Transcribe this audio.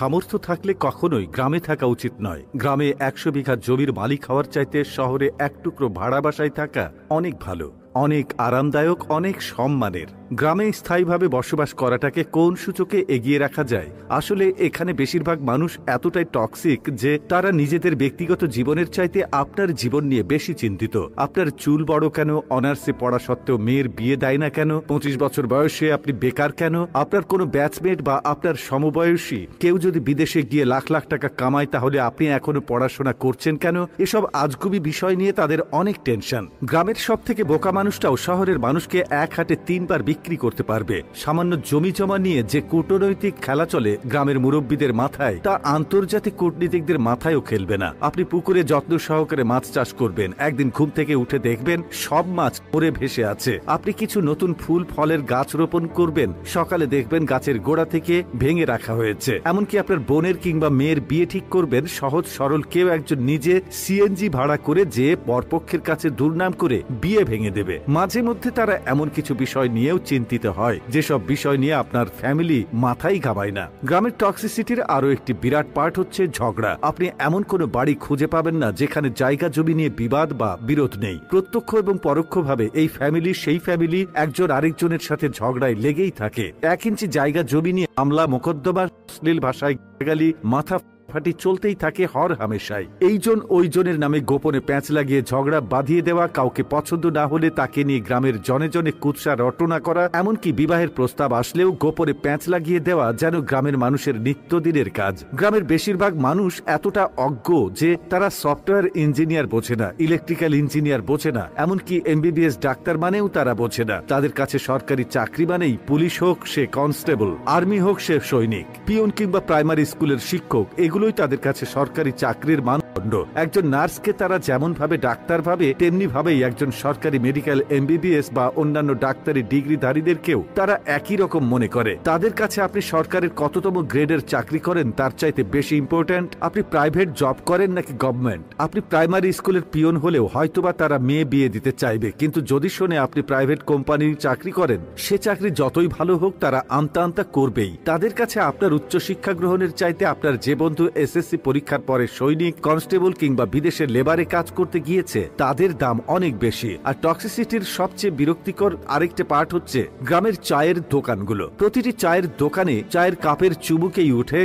সামর্থ্য থাকলে কখনোই গ্রামে থাকা উচিত নয়। গ্রামে ১০০ বিঘা জমির মালিক হওয়ার চাইতে শহরে এক টুকরো ভাড়া বাসায় থাকা অনেক ভালো, অনেক আরামদায়ক, অনেক সম্মানের। গ্রামে স্থায়ীভাবে বসবাস করাটাকে কোন সূচকে এগিয়ে রাখা যায়? আসলে এখানে বেশিরভাগ মানুষ এতটাই টক্সিক যে তারা নিজেদের ব্যক্তিগত জীবনের চাইতে আপনার জীবন নিয়ে বেশি চিন্তিত। আপনার চুল বড় কেন, অনার্সে পড়া সত্ত্বেও মেয়ের বিয়ে দেয় না কেন, ২৫ বছর বয়সে আপনি বেকার কেন, আপনার কোনো ব্যাচমেট বা আপনার সমবয়সী কেউ যদি বিদেশে গিয়ে লাখ লাখ টাকা কামায় তাহলে আপনি এখনো পড়াশোনা করছেন কেন, এসব আজগুবি বিষয় নিয়ে তাদের অনেক টেনশন। গ্রামের সব থেকে বোকা মানুষটাও শহরের মানুষকে এক হাটে ৩ বার বিক্রি করতে পারবে। সামান্য জমি জমা নিয়ে যে কূটনৈতিক খেলা চলে গ্রামের মুরব্বীদের মাথায়, তা আন্তর্জাতিক কূটনীতিকদের মাথায়ও খেলবে না। আপনি পুকুরে যত্ন সহকারে মাছ চাষ করবেন, একদিন ঘুম থেকে উঠে দেখবেন সব মাছ মরে ভেসে আছে। আপনি কিছু নতুন ফুল ফলের গাছ রোপণ করবেন, সকালে দেখবেন গাছের গোড়া থেকে ভেঙে রাখা হয়েছে। এমনকি আপনার বোনের কিংবা মেয়ের বিয়ে ঠিক করবেন, সহজ সরল কেউ একজন নিজে সিএনজি ভাড়া করে যে বরপক্ষের কাছে দুর্নাম করে বিয়ে ভেঙে দেবে। মাঝে মধ্যে তারা এমন কিছু বিষয় নিয়েও চিন্তিত হয় যেসব বিষয় নিয়ে আপনার ফ্যামিলি মাথায় ঘামায় না। গ্রামের টক্সিসিটির আরো একটি বিরাট পার্ট হচ্ছে ঝগড়া। আপনি এমন কোনো বাড়ি খুঁজে পাবেন না যেখানে জায়গা জমি নিয়ে বিবাদ বা বিরোধ নেই। প্রত্যক্ষ এবং পরোক্ষভাবে এই ফ্যামিলি সেই ফ্যামিলি একজন আরেকজনের সাথে ঝগড়ায় লেগেই থাকে। ১ ইঞ্চি জায়গা জমি নিয়ে মামলা মোকদ্দমা, অশ্লীল ভাষায় গালি, মাথা ফাটি চলতেই থাকে হর হামেশাই। এইজন ওইজনের নামে গোপনে প্যাঁচ লাগিয়ে ঝগড়া বাঁধিয়ে দেওয়া, কাউকে পছন্দ না হলে তাকে নিয়ে গ্রামের জনে জনে কুৎসা রটনা করা, এমনকি বিবাহের প্রস্তাব আসলেও গোপনে প্যাঁচ লাগিয়ে দেওয়া যেন গ্রামের মানুষের নিত্যদিনের কাজ। গ্রামের বেশিরভাগ মানুষ এতটা অজ্ঞ যে তারা সফটওয়্যার ইঞ্জিনিয়ার বোঝে না, ইলেকট্রিক্যাল ইঞ্জিনিয়ার বোঝে না, এমনকি এমবিবিএস ডাক্তার মানেও তারা বোঝে না। তাদের কাছে সরকারি চাকরি মানেই পুলিশ হোক সে কনস্টেবল, আর্মি হোক সে সৈনিক, পিয়ন কিংবা প্রাইমারি স্কুলের শিক্ষক, এগুলোই তাদের কাছে সরকারি চাকরির মানদণ্ড। একজন নার্সকে তারা যেমন ভাবে ডাক্তার ভাবে, তেমনি ভাবেই একজন সরকারি মেডিকেল এমবিবিএস বা অন্যান্য ডাক্তারি ডিগ্রিধারীদেরকেও তারা একই রকম মনে করে। তাদের কাছে আপনি সরকারের কততম গ্রেডের চাকরি করেন তার চাইতে বেশি ইম্পর্ট্যান্ট আপনি প্রাইভেট জব করেন নাকি গভর্নমেন্ট। আপনি প্রাইমারি স্কুলের পিয়ন হলেও হয়তোবা তারা মেয়ে বিয়ে দিতে চাইবে, কিন্তু যদি শোনে আপনি প্রাইভেট কোম্পানির চাকরি করেন, সে চাকরি যতই ভালো হোক তারা আমতা আমতা করবেই। তাদের কাছে আপনার উচ্চশিক্ষা গ্রহণের চাইতে আপনার যে বন্ধু এসএসসি পরীক্ষার পরে সৈনিক, কনস্টেবল কিংবা বিদেশের লেবারে কাজ করতে গিয়েছে তাদের দাম অনেক বেশি। আর টক্সিসিটির সবচেয়ে বিরক্তিকর আরেকটা পার্ট হচ্ছে গ্রামের চায়ের দোকানগুলো। প্রতিটি চায়ের দোকানে চায়ের কাপের চুমুকেই উঠে